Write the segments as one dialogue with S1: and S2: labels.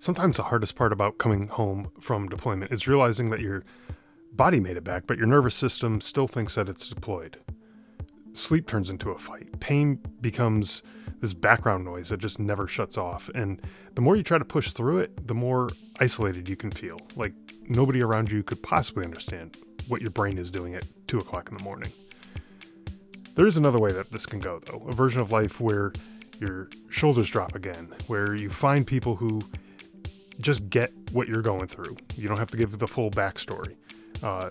S1: Sometimes the hardest part about coming home from deployment is realizing that your body made it back, but your nervous system still thinks that it's deployed. Sleep turns into a fight. Pain becomes this background noise that just never shuts off. And the more you try to push through it, the more isolated you can feel. Like nobody around you could possibly understand what your brain is doing at 2 o'clock in the morning. There is another way that this can go, though. A version of life where your shoulders drop again, where you find people who just get what you're going through. You don't have to give the full backstory. A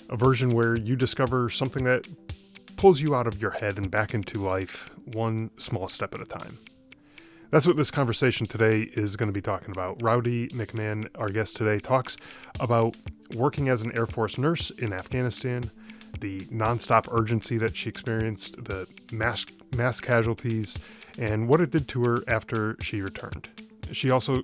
S1: version where you discover something that pulls you out of your head and back into life, one small step at a time. That's what this conversation today is going to be talking about. Rowdie McMahon, our guest today, talks about working as an Air Force nurse in Afghanistan, the nonstop urgency that she experienced, the mass casualties, and what it did to her after she returned. She also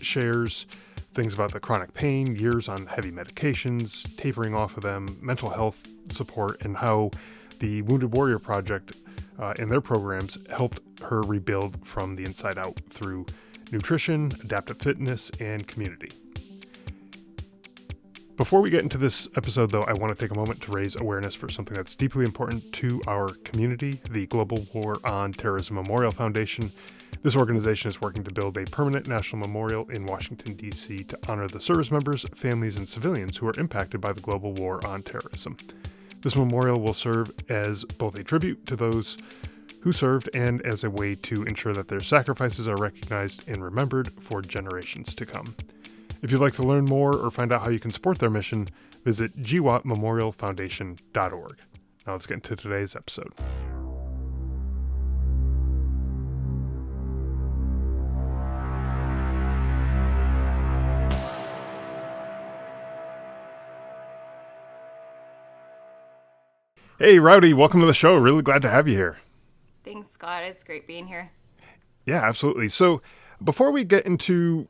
S1: shares things about the chronic pain, years on heavy medications, tapering off of them, mental health support, and how the Wounded Warrior Project and their programs helped her rebuild from the inside out through nutrition, adaptive fitness, and community. Before we get into this episode, though, I want to take a moment to raise awareness for something that's deeply important to our community, the Global War on Terrorism Memorial Foundation. This organization is working to build a permanent national memorial in Washington, D.C. to honor the service members, families, and civilians who are impacted by the global war on terrorism. This memorial will serve as both a tribute to those who served and as a way to ensure that their sacrifices are recognized and remembered for generations to come. If you'd like to learn more or find out how you can support their mission, visit gwatmemorialfoundation.org. Now let's get into today's episode. Hey, Rowdie, welcome to the show. Really glad to have you here.
S2: Thanks, Scott. It's great being here.
S1: Yeah, absolutely. So before we get into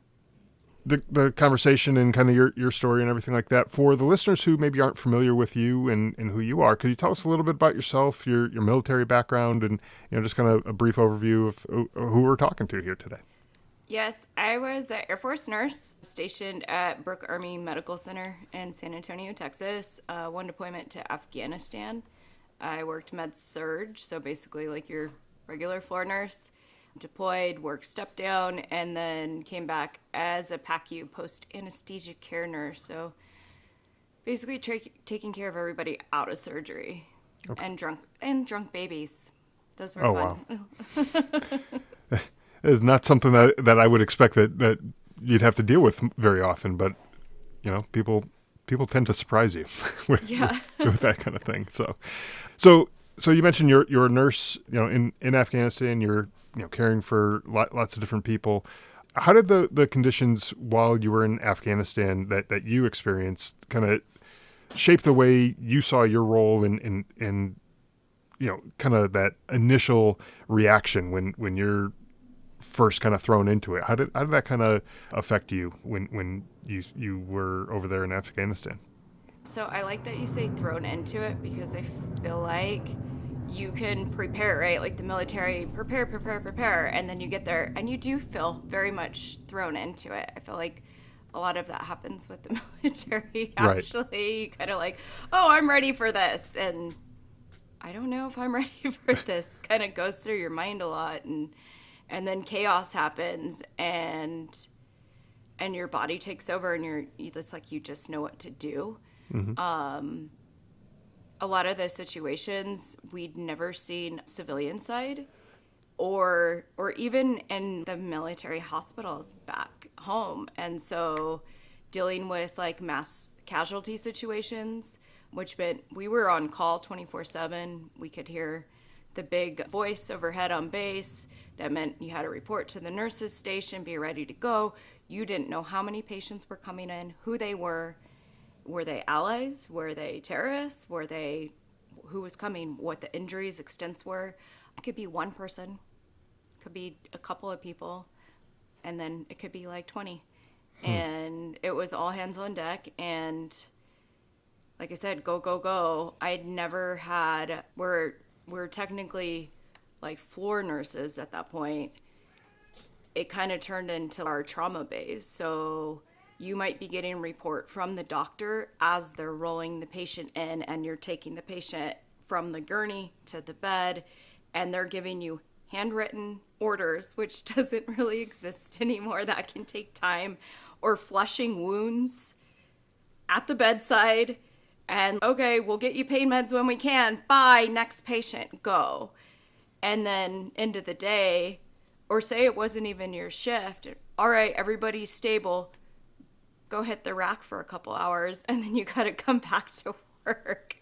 S1: the conversation and kind of your story and everything like that, for the listeners who maybe aren't familiar with you and who you are, could you tell us a little bit about yourself, your military background, and just kind of a brief overview of who we're talking to here today?
S2: Yes, I was an Air Force nurse stationed at Brooke Army Medical Center in San Antonio, Texas. One deployment to Afghanistan. I worked med-surg, so basically like your regular floor nurse. Deployed, worked step down, and then came back as a PACU post-anesthesia care nurse. So basically taking care of everybody out of surgery. Okay. and drunk babies. Those were fun.
S1: Wow. It's not something that I would expect that you'd have to deal with very often, but people tend to surprise you with that kind of thing. So you mentioned you're a nurse, in Afghanistan. You're caring for lots of different people. How did the conditions while you were in Afghanistan that you experienced kind of shape the way you saw your role in kind of that initial reaction when you're first kind of thrown into it? How did that kind of affect you when you were over there in Afghanistan?
S2: So I like that you say thrown into it, because I feel like you can prepare, right? Like the military, prepare, and then you get there and you do feel very much thrown into it. I feel like a lot of that happens with the military, actually. Right. You kind of like, oh, I'm ready for this, and I don't know if I'm ready for this. Kind of goes through your mind a lot, and then chaos happens, and your body takes over, and it's like you just know what to do. Mm-hmm. A lot of the situations we'd never seen civilian side, or even in the military hospitals back home. And so dealing with like mass casualty situations, which meant we were on call 24/7. We could hear the big voice overhead on base. That meant you had to report to the nurses station, be ready to go. You didn't know how many patients were coming in, who they were. Were they allies? Were they terrorists? Who was coming? What the injuries, extents were? It could be one person, could be a couple of people, and then it could be like 20. And it was all hands on deck. And like I said, go. I'd never had, we're technically like floor nurses at that point. it kind of turned into our trauma base. So you might be getting a report from the doctor as they're rolling the patient in, and you're taking the patient from the gurney to the bed, and they're giving you handwritten orders, which doesn't really exist anymore. That can take time. Or flushing wounds at the bedside, and okay, we'll get you pain meds when we can. Bye, next patient, go. And then end of the day, or say it wasn't even your shift. All right, everybody's stable. Go hit the rack for a couple hours, and then you got to come back to work.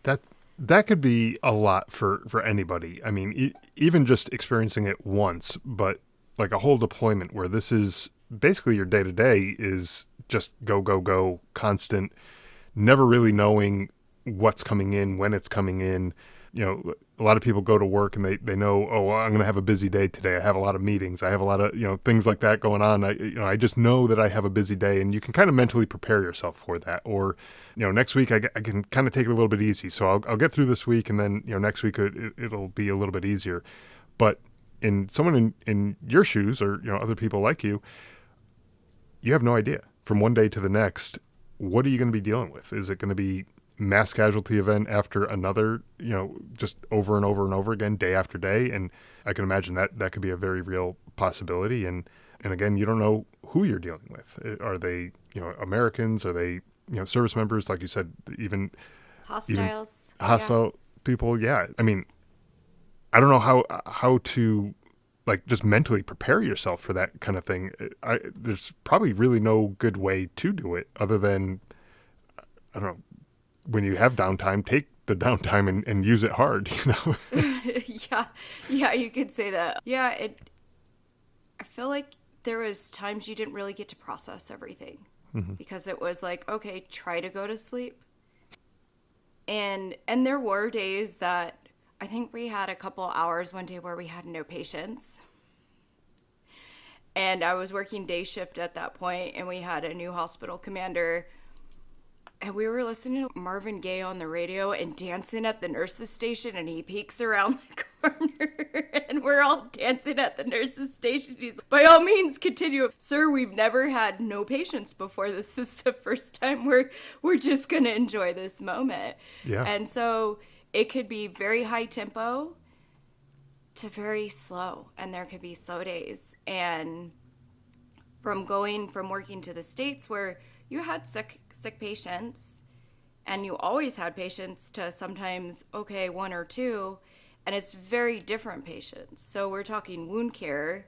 S1: That could be a lot for anybody. I mean, even just experiencing it once, but like a whole deployment where this is basically your day to day is just go, go, go, constant, never really knowing what's coming in, when it's coming in. You know, a lot of people go to work and they know, oh, I'm going to have a busy day today. I have a lot of meetings. I have a lot of, things like that going on. I just know that I have a busy day, and you can kind of mentally prepare yourself for that. Or, next week I can kind of take it a little bit easy. So I'll get through this week, and then, next week it'll be a little bit easier. But in someone in your shoes, or, other people like you have no idea from one day to the next, what are you going to be dealing with? Is it going to be mass casualty event after another, just over and over and over again, day after day? And I can imagine that could be a very real possibility. And again, you don't know who you're dealing with. Are they, Americans? Are they, service members? Like you said, even hostile people. Yeah. I mean, I don't know how to like just mentally prepare yourself for that kind of thing. There's probably really no good way to do it other than, I don't know, when you have downtime, take the downtime and use it hard,
S2: Yeah, you could say that. Yeah, I feel like there was times you didn't really get to process everything because it was like, okay, try to go to sleep. And there were days that I think we had a couple hours one day where we had no patients. And I was working day shift at that point, and we had a new hospital commander. And we were listening to Marvin Gaye on the radio and dancing at the nurse's station, and he peeks around the corner and we're all dancing at the nurse's station. He's like, by all means, continue. Sir, we've never had no patients before. This is the first time we're just going to enjoy this moment.
S1: Yeah.
S2: And so it could be very high tempo to very slow, and there could be slow days. And from working to the States where you had sick patients, and you always had patients, to sometimes, okay, one or two, and it's very different patients. So we're talking wound care,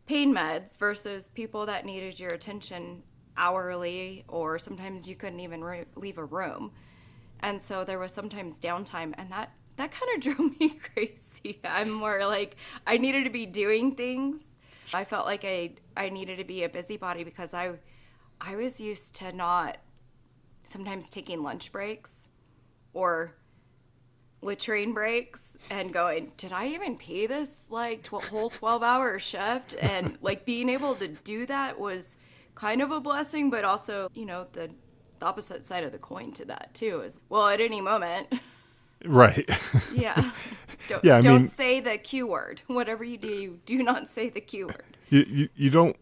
S2: pain meds versus people that needed your attention hourly, or sometimes you couldn't even leave a room. And so there was sometimes downtime, and that kind of drove me crazy. I'm more like, I needed to be doing things. I felt like I needed to be a busybody because I was used to not sometimes taking lunch breaks or latrine breaks and going, did I even pay this like whole 12-hour shift? And like being able to do that was kind of a blessing, but also, the opposite side of the coin to that too is, well, at any moment.
S1: Right.
S2: Yeah. Don't say the Q word. Whatever you do not say the Q word.
S1: You don't.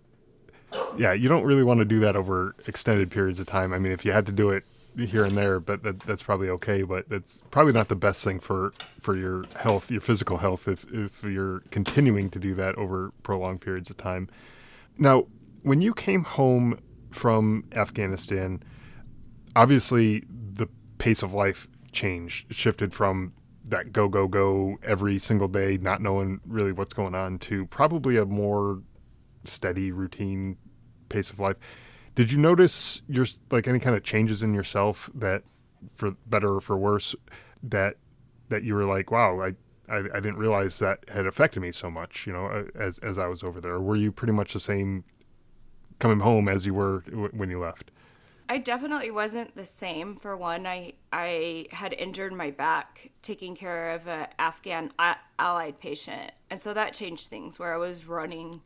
S1: Yeah, you don't really want to do that over extended periods of time. I mean, if you had to do it here and there, but that's probably okay. But that's probably not the best thing for your health, your physical health, if you're continuing to do that over prolonged periods of time. Now, when you came home from Afghanistan, obviously the pace of life changed. It shifted from that go every single day, not knowing really what's going on, to probably a more steady routine pace of life. Did you notice any kind of changes in yourself that, for better or for worse, that you were like, wow, I didn't realize that had affected me so much, as I was over there? Or were you pretty much the same coming home as you were when you left?
S2: I definitely wasn't the same. For one, I had injured my back taking care of an Afghan allied patient. And so that changed things, where I was running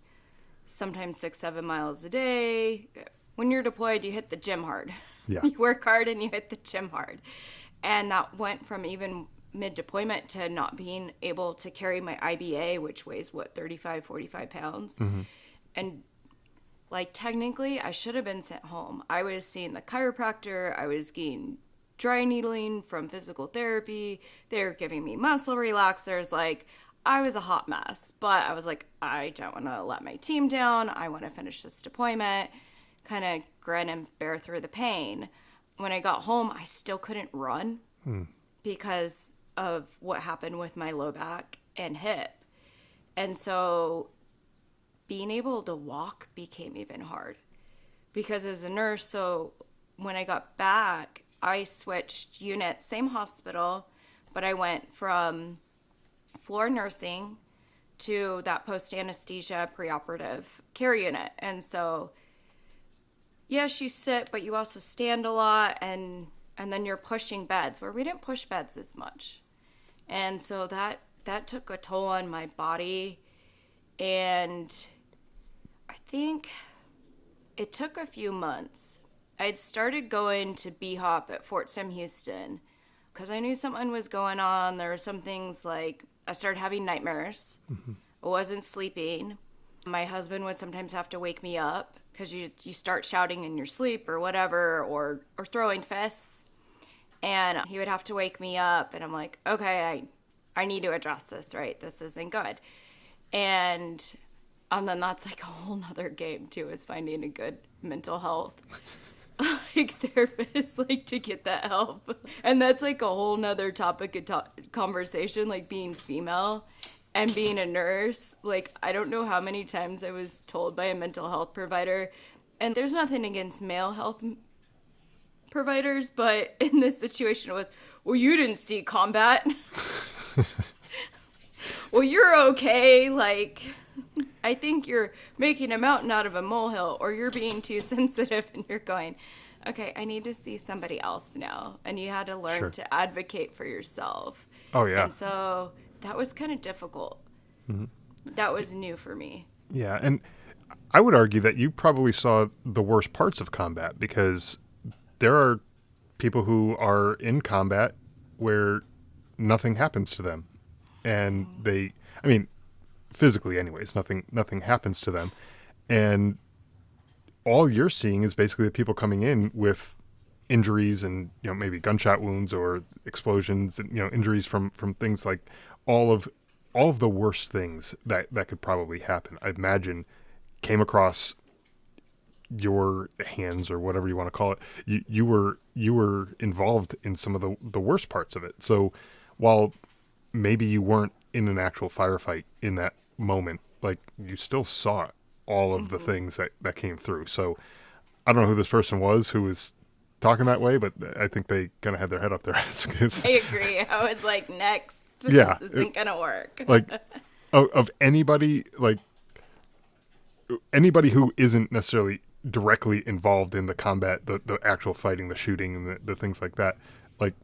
S2: sometimes 6-7 miles a day. When you're deployed, you hit the gym hard.
S1: Yeah.
S2: You work hard and you hit the gym hard. And that went from even mid-deployment to not being able to carry my IBA, which weighs, 35, 45 pounds. And, like, technically, I should have been sent home. I was seeing the chiropractor. I was getting dry needling from physical therapy. They were giving me muscle relaxers. Like, I was a hot mess. But I was like, I don't want to let my team down. I want to finish this deployment, kind of grin and bear through the pain. When I got home, I still couldn't run because of what happened with my low back and hip. And so being able to walk became even hard because as a nurse, so when I got back, I switched units, same hospital, but I went from floor nursing to that post-anesthesia preoperative care unit. And so, yes, you sit, but you also stand a lot, and then you're pushing beds, where we didn't push beds as much. And so that took a toll on my body. And I think it took a few months. I'd started going to B-Hop at Fort Sam Houston because I knew something was going on. There were some things like I started having nightmares. I wasn't sleeping. My husband would sometimes have to wake me up because you start shouting in your sleep or whatever, or throwing fists. And he would have to wake me up, and I'm like, okay, I need to address this, right? This isn't good. And then that's like a whole nother game too, is finding a good mental health like therapist, like to get that help. And that's like a whole nother topic of conversation, like being female and being a nurse. Like, I don't know how many times I was told by a mental health provider, and there's nothing against male health providers, but in this situation it was, well, you didn't see combat. Well, you're okay. Like, I think you're making a mountain out of a molehill, or you're being too sensitive, and you're going, okay, I need to see somebody else now. And you had to learn to advocate for yourself.
S1: Oh, yeah.
S2: And so that was kind of difficult. That was new for me.
S1: Yeah, and I would argue that you probably saw the worst parts of combat, because there are people who are in combat where nothing happens to them. And physically anyways, nothing happens to them. And all you're seeing is basically the people coming in with injuries and, maybe gunshot wounds or explosions and, injuries from things like all of the worst things that could probably happen, I imagine, came across your hands, or whatever you want to call it. You were involved in some of the worst parts of it. So while maybe you weren't in an actual firefight in that moment, like, you still saw all of the things that came through. So I don't know who this person was who was talking that way, but I think they kind of had their head up their ass.
S2: I agree. I was like, next.
S1: Yeah,
S2: this isn't gonna work.
S1: Like, of anybody, like anybody who isn't necessarily directly involved in the combat, the actual fighting, the shooting, and the things like that, like,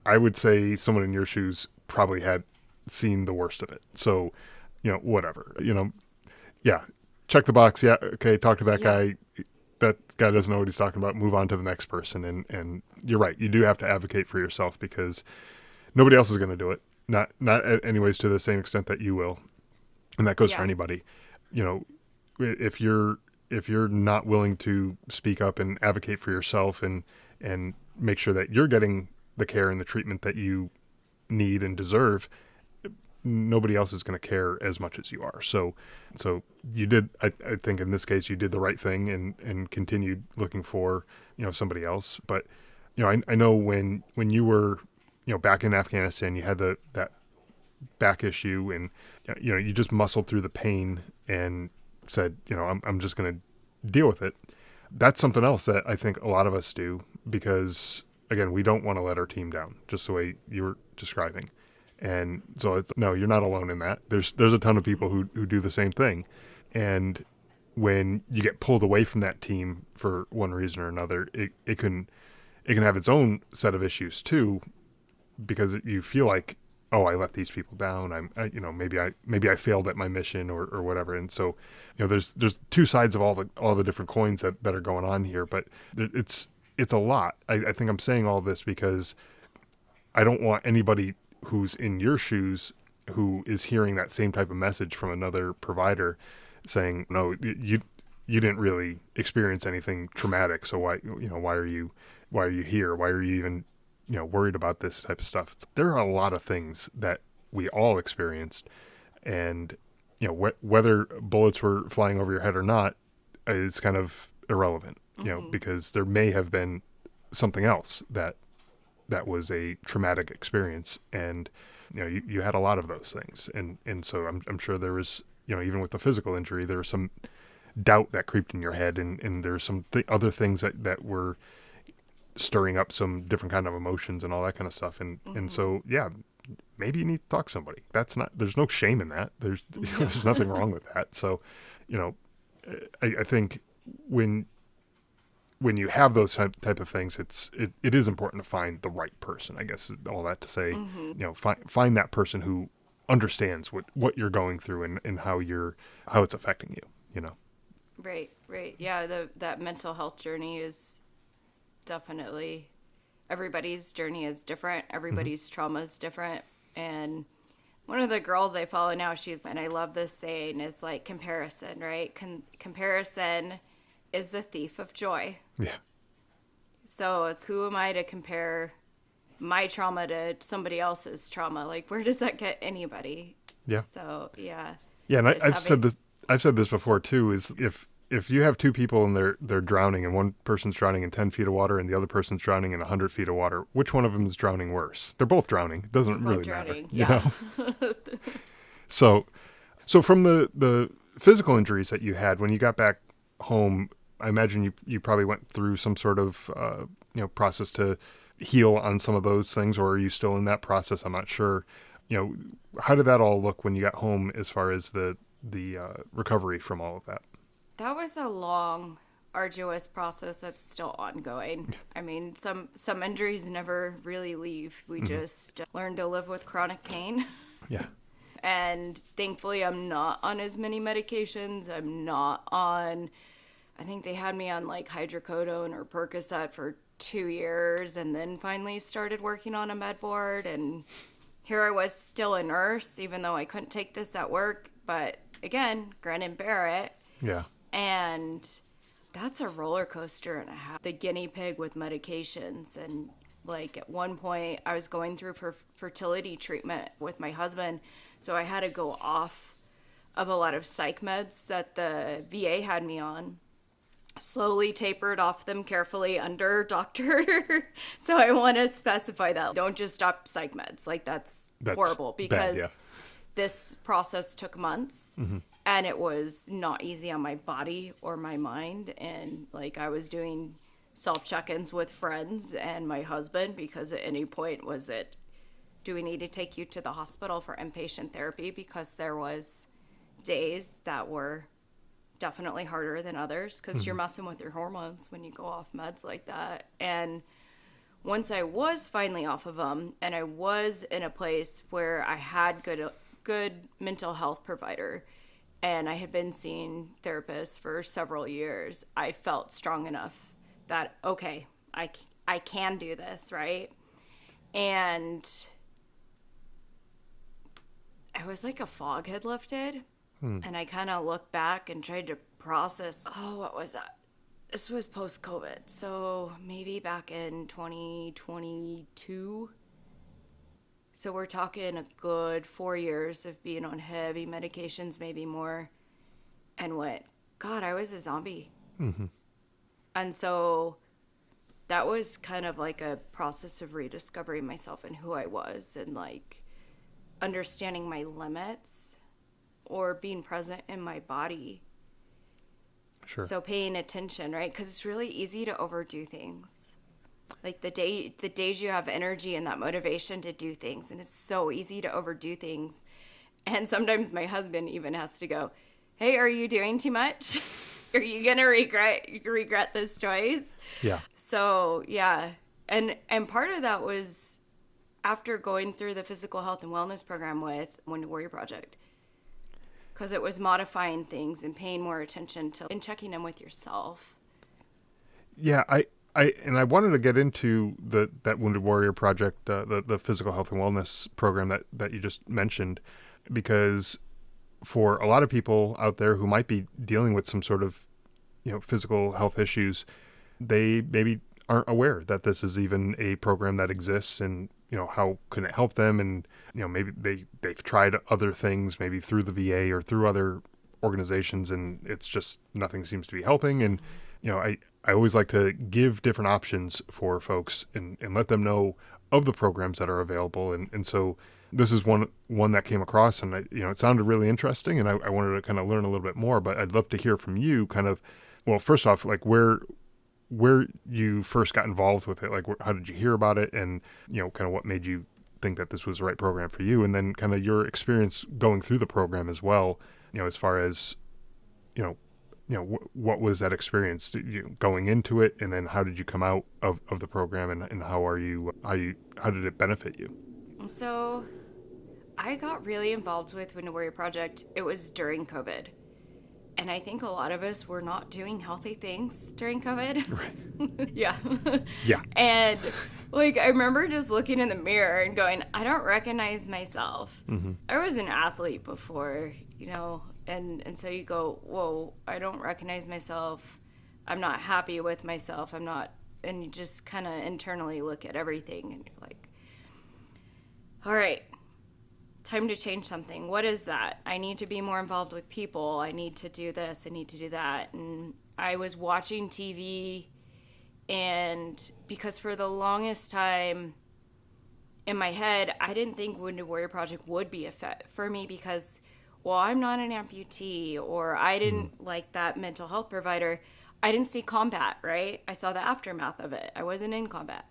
S1: I would say someone in your shoes probably had seen the worst of it. So, whatever, yeah, check the box. Yeah. Okay. Talk to that guy. That guy doesn't know what he's talking about. Move on to the next person. And you're right. You do have to advocate for yourself, because nobody else is going to do it. Not anyways to the same extent that you will. And that goes for anybody. If you're not willing to speak up and advocate for yourself and make sure that you're getting the care and the treatment that you need and deserve, nobody else is going to care as much as you are. So you did, I think in this case, you did the right thing and continued looking for, somebody else. But, I know when you were, back in Afghanistan, you had that back issue, and, you just muscled through the pain and said, I'm just going to deal with it. That's something else that I think a lot of us do, because again, we don't want to let our team down, just the way you were describing. And so no, you're not alone in that. There's a ton of people who do the same thing. And when you get pulled away from that team for one reason or another, it can have its own set of issues too, because you feel like, oh, I let these people down. Maybe I failed at my mission or whatever. And so, there's two sides of all the different coins that are going on here, but it's a lot. I think I'm saying all this because I don't want anybody who's in your shoes, who is hearing that same type of message from another provider saying, no, you didn't really experience anything traumatic. So why are you here? Why are you even, worried about this type of stuff? There are a lot of things that we all experienced, and, whether bullets were flying over your head or not is kind of irrelevant, because there may have been something else that was a traumatic experience. And, you had a lot of those things. And so I'm sure there was, even with the physical injury, there was some doubt that creeped in your head, and there's some other things that were stirring up some different kind of emotions and all that kind of stuff. And so, yeah, maybe you need to talk to somebody. There's no shame in that. There's there's nothing wrong with that. So, I think when you have those type of things, it is important to find the right person, I guess. All that to say, find that person who understands what you're going through and how it's affecting you,
S2: Right. Yeah, that mental health journey is definitely, everybody's journey is different. Everybody's trauma is different. And one of the girls I follow now, and I love this saying, is like comparison, right? Comparison is the thief of joy.
S1: Yeah.
S2: So who am I to compare my trauma to somebody else's trauma? Like, where does that get anybody?
S1: Yeah.
S2: So, yeah.
S1: Yeah, and I've said this before too, is if you have two people and they're drowning, and one person's drowning in 10 feet of water and the other person's drowning in 100 feet of water, which one of them is drowning worse? They're both drowning. It doesn't really matter.
S2: Yeah.
S1: So from the physical injuries that you had when you got back home, I imagine you probably went through some sort of process to heal on some of those things, or are you still in that process? I'm not sure. How did that all look when you got home as far as the recovery from all of that?
S2: That was a long, arduous process that's still ongoing. I mean, some injuries never really leave. We just learn to live with chronic pain.
S1: Yeah.
S2: And thankfully, I'm not on as many medications. I think they had me on like hydrocodone or Percocet for 2 years, and then finally started working on a med board. And here I was, still a nurse, even though I couldn't take this at work. But again, grin and bear it.
S1: Yeah.
S2: And that's a roller coaster and a half. The guinea pig with medications. And like at one point I was going through for fertility treatment with my husband. So I had to go off of a lot of psych meds that the VA had me on. Slowly tapered off them carefully under doctor. So I want to specify that. Don't just stop psych meds. Like that's horrible, because
S1: bad, yeah.
S2: This process took months. And it was not easy on my body or my mind. And like I was doing self-check-ins with friends and my husband, because at any point do we need to take you to the hospital for inpatient therapy? Because there was days that were definitely harder than others, because you're messing with your hormones when you go off meds like that. And once I was finally off of them, and I was in a place where I had good mental health provider, and I had been seeing therapists for several years, I felt strong enough that, okay, I can do this, right? And it was like a fog had lifted. And I kind of looked back and tried to process, what was that? This was post-COVID. So maybe back in 2022. So we're talking a good 4 years of being on heavy medications, maybe more. And God, I was a zombie. And so that was kind of like a process of rediscovering myself and who I was, and like understanding my limits, or being present in my body.
S1: Sure.
S2: So paying attention, right? Because it's really easy to overdo things. Like the days you have energy and that motivation to do things, and it's so easy to overdo things. And sometimes my husband even has to go, hey, are you doing too much? Are you going to regret this choice?
S1: Yeah.
S2: So, yeah. And part of that was after going through the physical health and wellness program with Wounded Warrior Project. Because it was modifying things and paying more attention to and checking in with yourself.
S1: Yeah, I wanted to get into that Wounded Warrior Project, the physical health and wellness program that you just mentioned, because for a lot of people out there who might be dealing with some sort of physical health issues, they maybe aren't aware that this is even a program that exists, and how can it help them, and maybe they've tried other things, maybe through the VA or through other organizations, and it's just nothing seems to be helping. And I always like to give different options for folks and let them know of the programs that are available. And so this is one that came across, and it sounded really interesting, and I wanted to kind of learn a little bit more. But I'd love to hear from you, kind of, well, first off, like where you first got involved with it, like how did you hear about it, and kind of what made you think that this was the right program for you, and then kind of your experience going through the program as well, as far as what was that experience going into it, and then how did you come out of the program, and how did it benefit you?
S2: So I got really involved with Wounded Warrior Project. It was during COVID. And I think a lot of us were not doing healthy things during COVID.
S1: Right.
S2: Yeah.
S1: Yeah.
S2: And I remember just looking in the mirror and going, I don't recognize myself.
S1: Mm-hmm.
S2: I was an athlete before, and so you go, whoa, I don't recognize myself. I'm not happy with myself. And you just kind of internally look at everything and you're like, all right, time to change something. What is that? I need to be more involved with people. I need to do this. I need to do that. And I was watching TV, and because for the longest time in my head, I didn't think Wounded Warrior Project would be a fit for me because, well, I'm not an amputee, or I didn't like that mental health provider. I didn't see combat, right? I saw the aftermath of it. I wasn't in combat.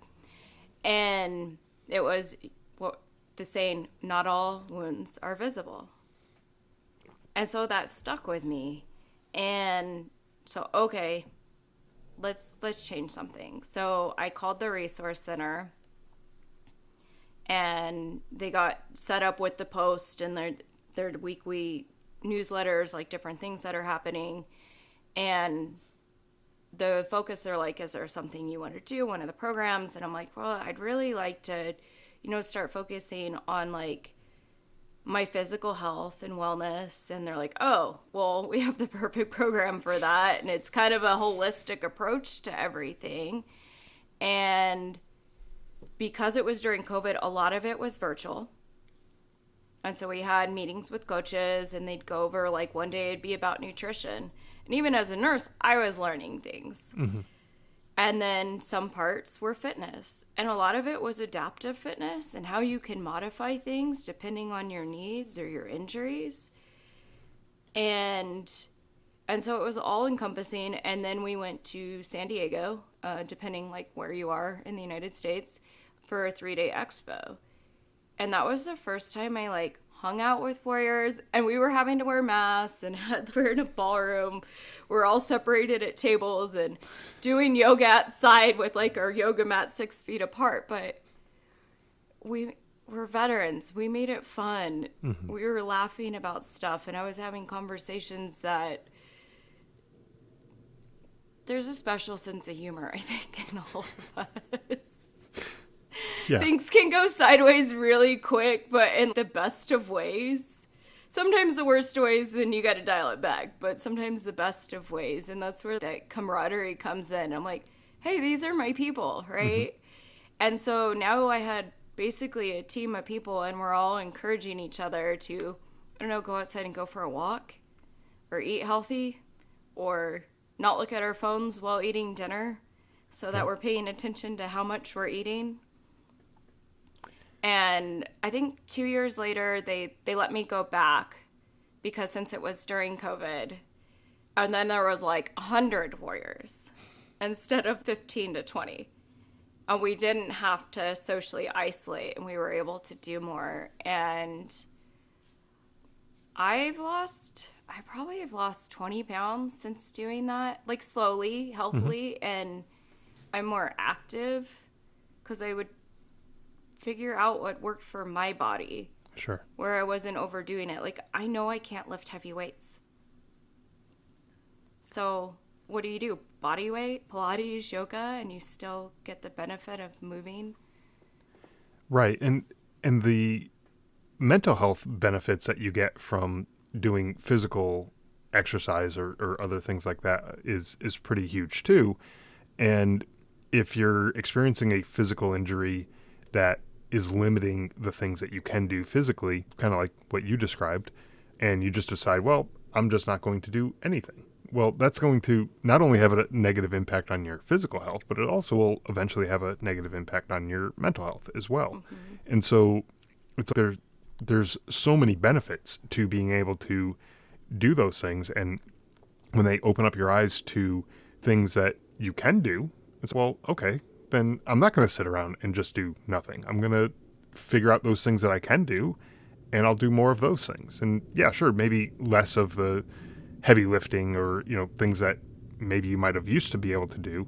S2: And it was the saying, not all wounds are visible. And so that stuck with me. And so, okay, let's change something. So I called the resource center, and they got set up with the Post and their weekly newsletters, like different things that are happening. And the focus, they're like, is there something you want to do, one of the programs? And I'm like, well, I'd really like to start focusing on like my physical health and wellness. And they're like, oh, well, we have the perfect program for that. And it's kind of a holistic approach to everything. And because it was during COVID, a lot of it was virtual. And so we had meetings with coaches, and they'd go over, like, one day it'd be about nutrition. And even as a nurse, I was learning things. Mm-hmm. And then some parts were fitness. And a lot of it was adaptive fitness and how you can modify things depending on your needs or your injuries. And so it was all encompassing. And then we went to San Diego, depending like where you are in the United States, for a 3-day expo. And that was the first time I like hung out with warriors, and we were having to wear masks, and we're in a ballroom. We're all separated at tables and doing yoga outside with like our yoga mat 6 feet apart. But we're veterans. We made it fun. Mm-hmm. We were laughing about stuff, and I was having conversations that there's a special sense of humor, I think, in all of us. Yeah. Things can go sideways really quick, but in the best of ways. Sometimes the worst ways, and you got to dial it back, but sometimes the best of ways. And that's where that camaraderie comes in. I'm like, hey, these are my people, right? Mm-hmm. And so now I had basically a team of people, and we're all encouraging each other to, go outside and go for a walk, or eat healthy, or not look at our phones while eating dinner, so that we're paying attention to how much we're eating. And I think 2 years later, they let me go back, because since it was during COVID, and then there was like 100 warriors instead of 15 to 20. And we didn't have to socially isolate, and we were able to do more. And I probably have lost 20 pounds since doing that, like slowly, healthily, mm-hmm. and I'm more active because I would figure out what worked for my body.
S1: Sure.
S2: Where I wasn't overdoing it. Like, I know I can't lift heavy weights. So what do? Body weight, Pilates, yoga, and you still get the benefit of moving.
S1: Right. And the mental health benefits that you get from doing physical exercise or other things like that is pretty huge too. And if you're experiencing a physical injury that is limiting the things that you can do physically, kind of like what you described, and you just decide, well, I'm just not going to do anything. Well, that's going to not only have a negative impact on your physical health, but it also will eventually have a negative impact on your mental health as well. Mm-hmm. And so it's there's so many benefits to being able to do those things. And when they open up your eyes to things that you can do, it's, well, okay, then I'm not going to sit around and just do nothing. I'm going to figure out those things that I can do, and I'll do more of those things. And yeah, sure, maybe less of the heavy lifting or, things that maybe you might have used to be able to do,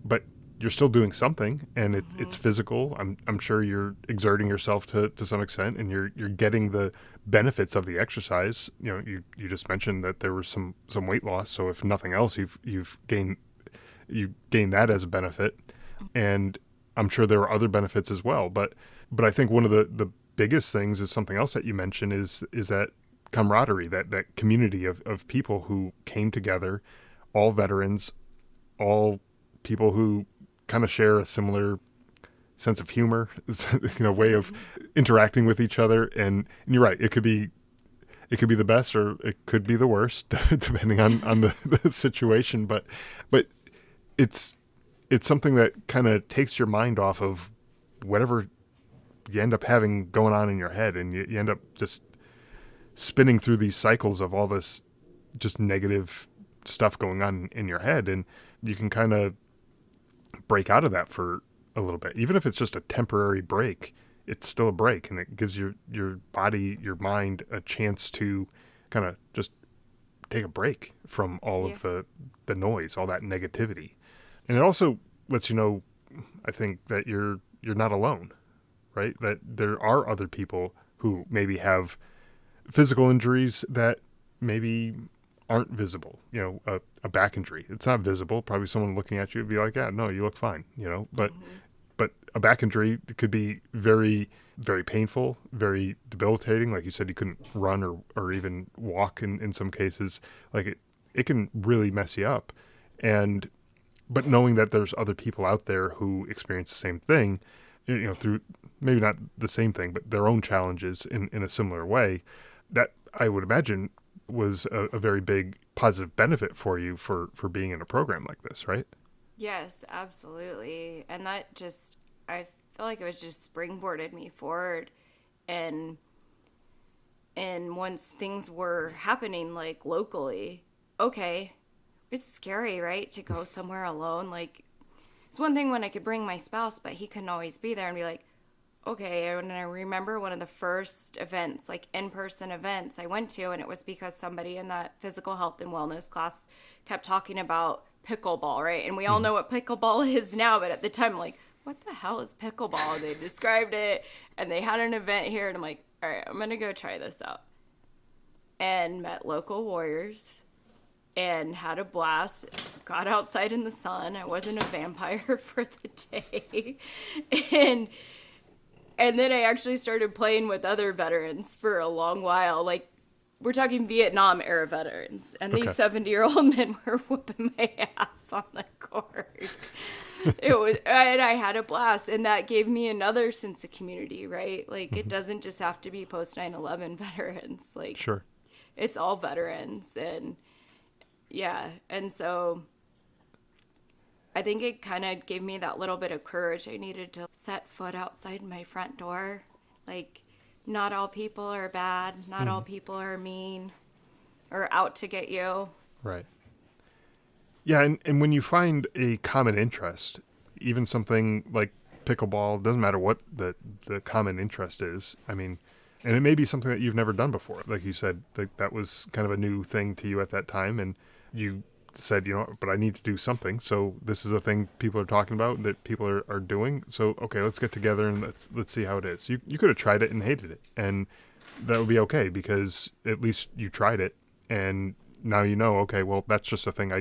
S1: but you're still doing something, and it's physical. I'm sure you're exerting yourself to some extent, and you're getting the benefits of the exercise. You just mentioned that there was some weight loss. So if nothing else, you've gained that as a benefit, and I'm sure there are other benefits as well. But I think one of the biggest things is something else that you mentioned is that camaraderie, that community of people who came together, all veterans, all people who kind of share a similar sense of humor, way of interacting with each other. And you're right, it could be the best or it could be the worst, depending on the situation. But it's something that kind of takes your mind off of whatever you end up having going on in your head, and you end up just spinning through these cycles of all this just negative stuff going on in your head. And you can kind of break out of that for a little bit. Even if it's just a temporary break, it's still a break, and it gives your body, your mind a chance to kind of just take a break from all of the noise, all that negativity. And it also lets you know, I think, that you're not alone, right? That there are other people who maybe have physical injuries that maybe aren't visible. A back injury, it's not visible. Probably someone looking at you would be like, yeah, no, you look fine, but a back injury could be very, very painful, very debilitating. Like you said, you couldn't run or even walk in some cases. Like it can really mess you up. But knowing that there's other people out there who experience the same thing, through maybe not the same thing, but their own challenges in a similar way, that I would imagine was a very big positive benefit for you for being in a program like this, right?
S2: Yes, absolutely. And that I feel like it was just springboarded me forward. And once things were happening, like locally, okay, it's scary, right? To go somewhere alone. Like, it's one thing when I could bring my spouse, but he couldn't always be there, and be like, okay. And I remember one of the first events, like in-person events I went to, and it was because somebody in that physical health and wellness class kept talking about pickleball, right? And we all know what pickleball is now, but at the time, I'm like, what the hell is pickleball? They described it, and they had an event here, and I'm like, all right, I'm going to go try this out. And met local warriors and had a blast, got outside in the sun. I wasn't a vampire for the day. And then I actually started playing with other veterans for a long while. Like, we're talking Vietnam era veterans. And these 70-year-old men were whooping my ass on the court. And I had a blast. And that gave me another sense of community, right? Like, it doesn't just have to be post 9/11 veterans. Like,
S1: sure,
S2: it's all veterans. And yeah. And so I think it kind of gave me that little bit of courage I needed to set foot outside my front door. Like, not all people are bad. Not all people are mean or out to get you.
S1: Right. Yeah, and when you find a common interest, even something like pickleball, doesn't matter what the common interest is. I mean, and it may be something that you've never done before. Like you said, that was kind of a new thing to you at that time, and you said, but I need to do something. So this is a thing people are talking about, that people are doing. So, okay, let's get together and let's see how it is. You could have tried it and hated it, and that would be okay, because at least you tried it, and now okay, well, that's just a thing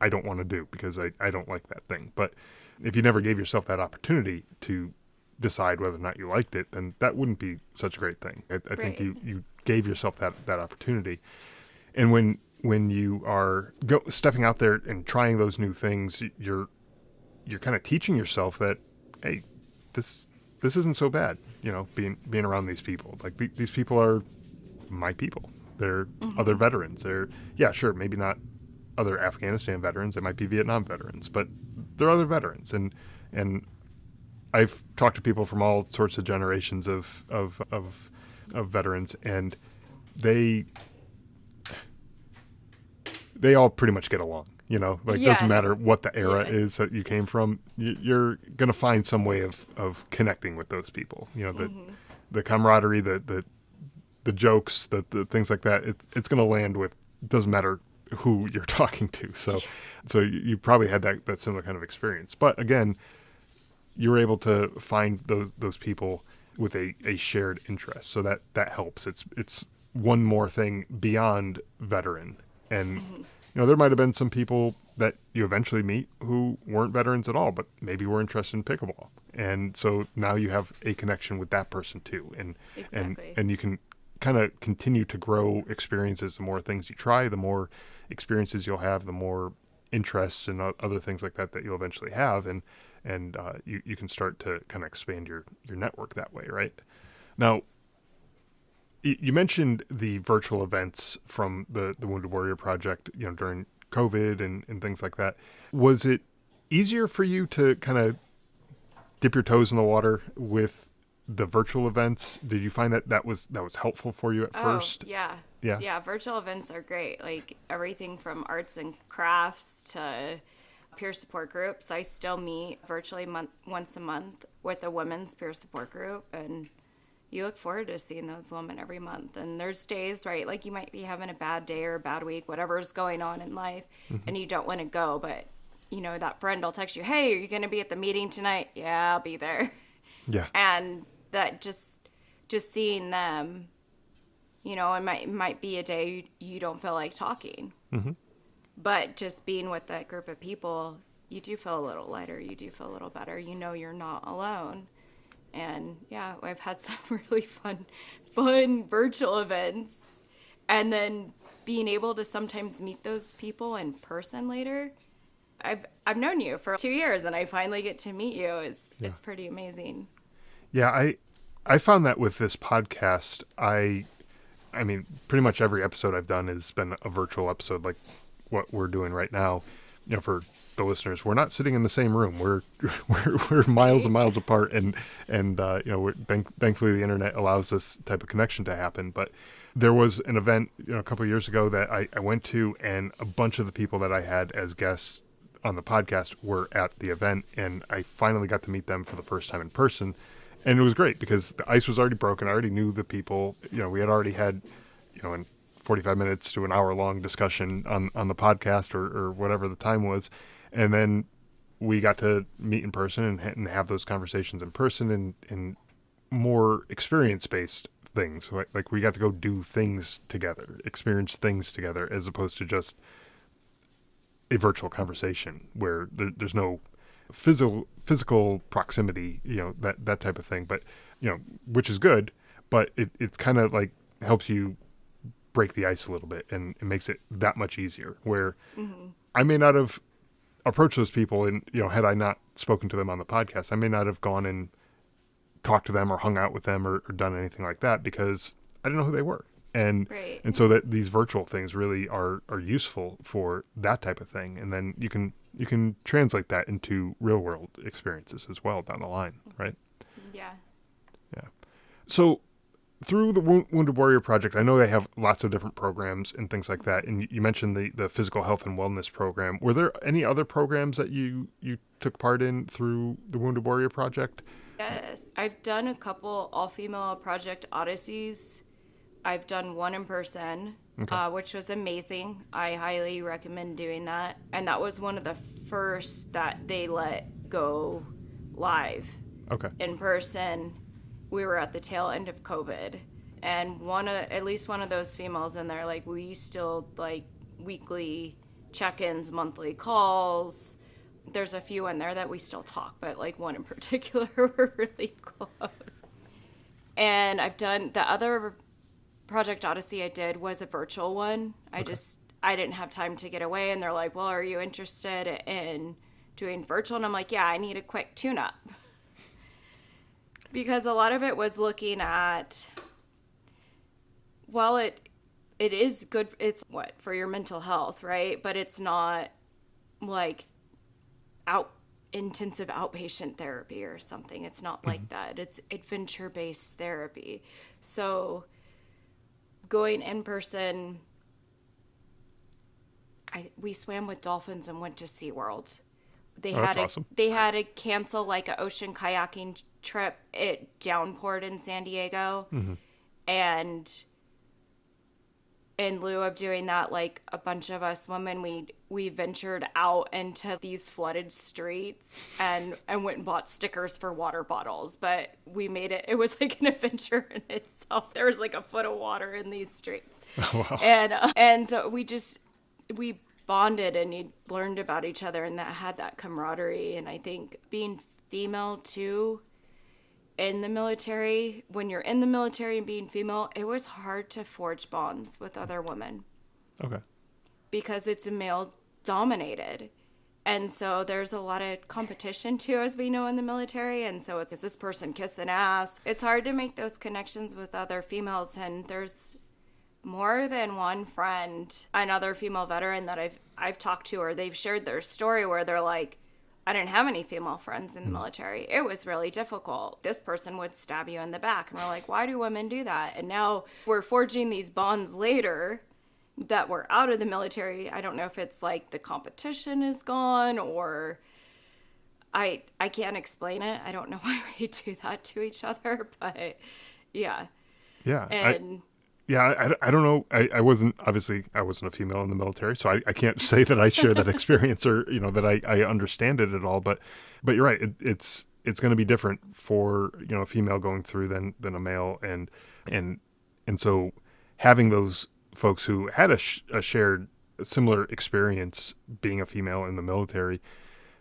S1: I don't want to do because I don't like that thing. But if you never gave yourself that opportunity to decide whether or not you liked it, then that wouldn't be such a great thing. I think you gave yourself that opportunity. And when you are stepping out there and trying those new things, you're kind of teaching yourself that, hey, this isn't so bad, being around these people. Like these people are my people. They're other veterans. They're, yeah, sure, maybe not other Afghanistan veterans. They might be Vietnam veterans, but they're other veterans. And I've talked to people from all sorts of generations of veterans, and they all pretty much get along. It doesn't matter what the era is that you came from. You're going to find some way of connecting with those people. The camaraderie, the jokes, the things like that. It's going to land with. Doesn't matter who you're talking to. So you probably had that similar kind of experience. But again, you're able to find those people with a shared interest. So that helps. It's one more thing beyond veteran. And there might have been some people that you eventually meet who weren't veterans at all, but maybe were interested in pickleball. And so now you have a connection with that person too. And you can kind of continue to grow experiences. The more things you try, the more experiences you'll have, the more interests and other things like that you'll eventually have. And you can start to kind of expand your network that way, right? Now, you mentioned the virtual events from the Wounded Warrior Project, during COVID and things like that. Was it easier for you to kind of dip your toes in the water with the virtual events? Did you find that was helpful for you at first?
S2: Yeah, virtual events are great. Like everything from arts and crafts to peer support groups. I still meet virtually once a month with a women's peer support group, and you look forward to seeing those women every month. And there's days, right, like you might be having a bad day or a bad week, whatever's going on in life, and you don't want to go, but that friend will text you, hey, are you going to be at the meeting tonight? Yeah, I'll be there.
S1: Yeah.
S2: And that just seeing them, it might be a day you don't feel like talking. But just being with that group of people, you do feel a little lighter. You do feel a little better. You're not alone. And yeah, I've had some really fun virtual events. And then being able to sometimes meet those people in person later. I've known you for 2 years, and I finally get to meet you. It's pretty amazing.
S1: Yeah, I found that with this podcast, I mean, pretty much every episode I've done has been a virtual episode, like what we're doing right now. For the listeners, we're not sitting in the same room. We're miles and miles apart, and thankfully the internet allows this type of connection to happen. But there was an event a couple of years ago that I went to, and a bunch of the people that I had as guests on the podcast were at the event, and I finally got to meet them for the first time in person. And it was great because the ice was already broken. I already knew the people. We had already had, in 45 minutes to an hour long discussion on the podcast or whatever the time was. And then we got to meet in person and have those conversations in person and more experience-based things. Like we got to go do things together, experience things together, as opposed to just a virtual conversation where there's no physical proximity, that type of thing, but which is good, but it kind of like helps you break the ice a little bit, and it makes it that much easier, where I may not have approached those people, and had I not spoken to them on the podcast, I may not have gone and talked to them or hung out with them or done anything like that, because I didn't know who they were. And so that these virtual things really are useful for that type of thing, and then you can translate that into real world experiences as well down the line, right?
S2: Yeah.
S1: So through the Wounded Warrior Project, I know they have lots of different programs and things like that, and you mentioned the physical health and wellness program. Were there any other programs that you took part in through the Wounded Warrior Project?
S2: Yes, I've done a couple all-female Project Odysseys. I've done one in person, which was amazing. I highly recommend doing that. And that was one of the first that they let go live in person. We were at the tail end of COVID. And at least one of those females in there, like, we still, like, weekly check-ins, monthly calls. There's a few in there that we still talk, but like one in particular, we're really close. And I've done the other Project Odyssey I did was a virtual one. I didn't have time to get away, and they're like, well, are you interested in doing virtual? And I'm like, yeah, I need a quick tune-up. Because a lot of it was looking at, well, it is good, it's what, for your mental health, right? But it's not like intensive outpatient therapy or something. It's not like that. It's adventure-based therapy. So going in person, we swam with dolphins and went to SeaWorld.
S1: That's awesome.
S2: They had to cancel like an ocean kayaking trip. It downpoured in San Diego. And in lieu of doing that, like a bunch of us women, we ventured out into these flooded streets and went and bought stickers for water bottles. But we made it. It was like an adventure in itself. There was like a foot of water in these streets.
S1: Oh, wow.
S2: And so we bonded and you learned about each other, and that had that camaraderie. And I think being female too in the military, when you're in the military and being female, it was hard to forge bonds with other women.
S1: Okay.
S2: Because it's male dominated. And so there's a lot of competition too, as we know in the military. And so it's, is this person kissing ass? It's hard to make those connections with other females. And there's more than one friend, another female veteran that I've talked to, or they've shared their story where they're like, I didn't have any female friends in the military. It was really difficult. This person would stab you in the back. And we're like, why do women do that? And now we're forging these bonds later that we're out of the military. I don't know if it's like the competition is gone, or I can't explain it. I don't know why we do that to each other, but yeah.
S1: Yeah.
S2: And
S1: I don't know. I wasn't a female in the military, so I can't say that I share that experience or, that I understand it at all. But you're right. It's going to be different for, a female going through than a male. And so having those folks who had a shared similar experience being a female in the military,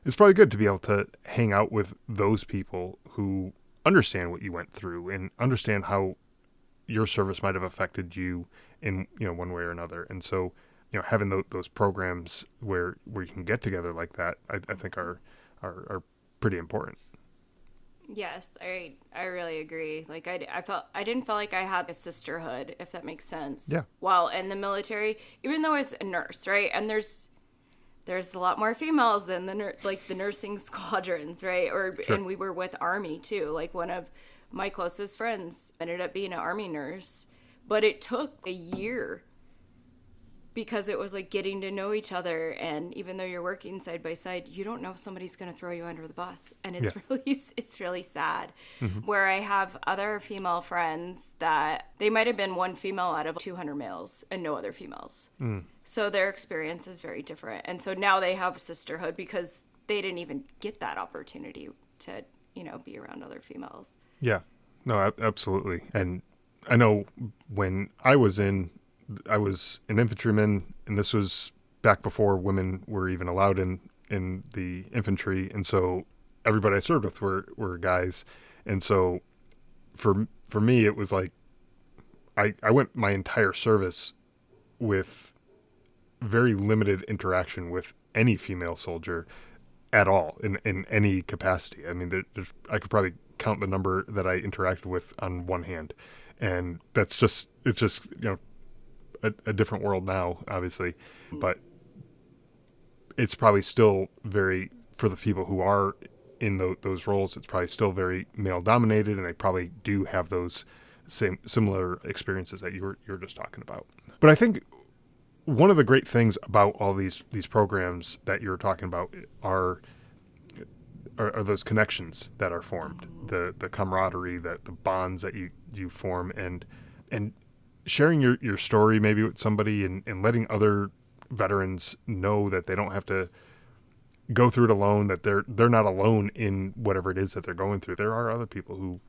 S1: it's probably good to be able to hang out with those people who understand what you went through and understand how your service might have affected you in, one way or another. And so, having those programs where you can get together like that, I think are pretty important.
S2: yes, I really agree. Like I didn't feel like I had a sisterhood, if that makes sense.
S1: Yeah.
S2: While in the military, even though I was a nurse, right? And there's a lot more females in the nursing squadrons, right? Or
S1: Sure.
S2: And we were with Army too. Like one of my closest friends ended up being an Army nurse, but it took a year because it was like getting to know each other. And even though you're working side by side, you don't know if somebody's going to throw you under the bus. And it's really sad. Where I have other female friends that they might have been one female out of 200 males and no other females. So their experience is very different. And so now they have sisterhood because they didn't even get that opportunity to, be around other females.
S1: Yeah, no, absolutely. And I know when I was an infantryman, and this was back before women were even allowed in the infantry. And so everybody I served with were guys. And so for me, it was like, I went my entire service with very limited interaction with any female soldier at all in any capacity. I mean, I could probably count the number that I interacted with on one hand. And it's just, a different world now, obviously, but it's probably still for the people who are in those roles, it's probably still very male dominated, and they probably do have those similar experiences that you were just talking about. But I think one of the great things about all these programs that you're talking about are those connections that are formed, the camaraderie, the bonds that you form, and sharing your story maybe with somebody and letting other veterans know that they don't have to go through it alone, that they're not alone in whatever it is that they're going through. There are other people who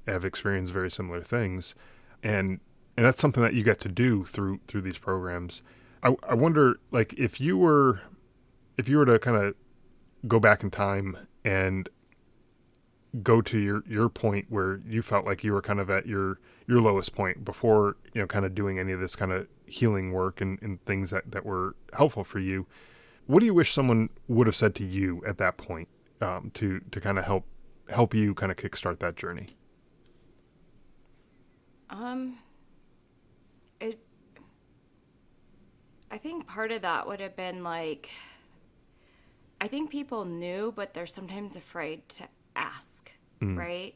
S1: have experienced very similar things, and that's something that you get to do through these programs. I wonder, like, if you were to kind of go back in time and go to your point where you felt like you were kind of at your lowest point before, kind of doing any of this kind of healing work and things that were helpful for you. What do you wish someone would have said to you at that point, to kind of help you kind of kickstart that journey?
S2: I think part of that would have been like, I think people knew, but they're sometimes afraid to ask, right?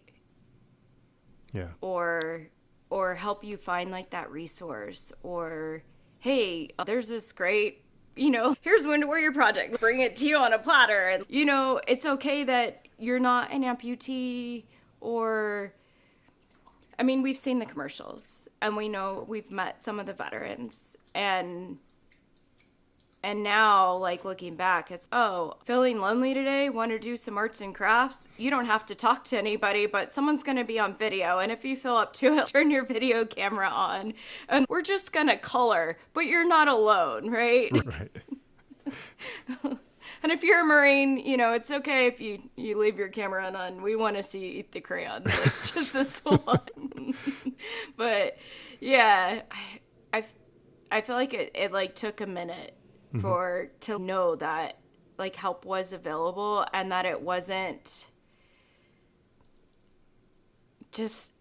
S1: Yeah.
S2: Or help you find like that resource, or hey, there's this great, here's when to wear your project, bring it to you on a platter, and it's okay that you're not an amputee. Or I mean, we've seen the commercials and we know, we've met some of the veterans, and now, like, looking back, it's, oh, feeling lonely today, want to do some arts and crafts? You don't have to talk to anybody, but someone's going to be on video. And if you feel up to it, turn your video camera on. And we're just going to color, but you're not alone, right?
S1: Right.
S2: And if you're a Marine, it's okay if you leave your camera on. We want to see you eat the crayons, like just this one. But, yeah, I feel like it like, took a minute to know that, like, help was available, and that it wasn't just,